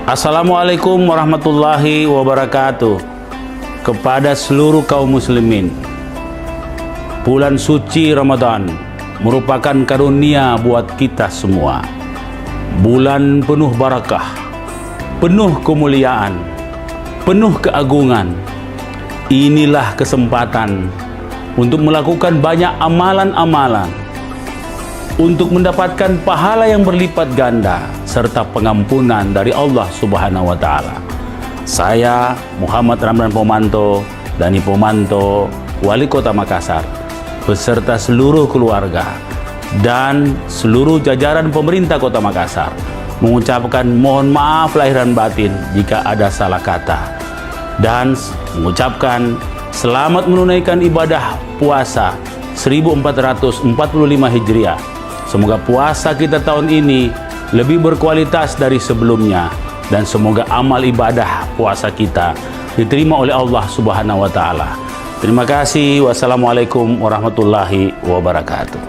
Assalamualaikum warahmatullahi wabarakatuh. Kepada seluruh kaum muslimin, bulan suci Ramadan merupakan karunia buat kita semua. Bulan penuh barakah, penuh kemuliaan, penuh keagungan. Inilah kesempatan untuk melakukan banyak amalan-amalan, untuk mendapatkan pahala yang berlipat ganda serta pengampunan dari Allah Subhanahu wa Ta'ala. Saya Muhammad Ramdan Pomanto, Dani Pomanto, Wali Kota Makassar, beserta seluruh keluarga dan seluruh jajaran pemerintah Kota Makassar mengucapkan mohon maaf lahir dan batin jika ada salah kata, dan mengucapkan selamat menunaikan ibadah puasa 1445 Hijriah. Semoga puasa kita tahun ini lebih berkualitas dari sebelumnya, dan semoga amal ibadah puasa kita diterima oleh Allah Subhanahu wa Ta'ala. Terima kasih. Wassalamualaikum warahmatullahi wabarakatuh.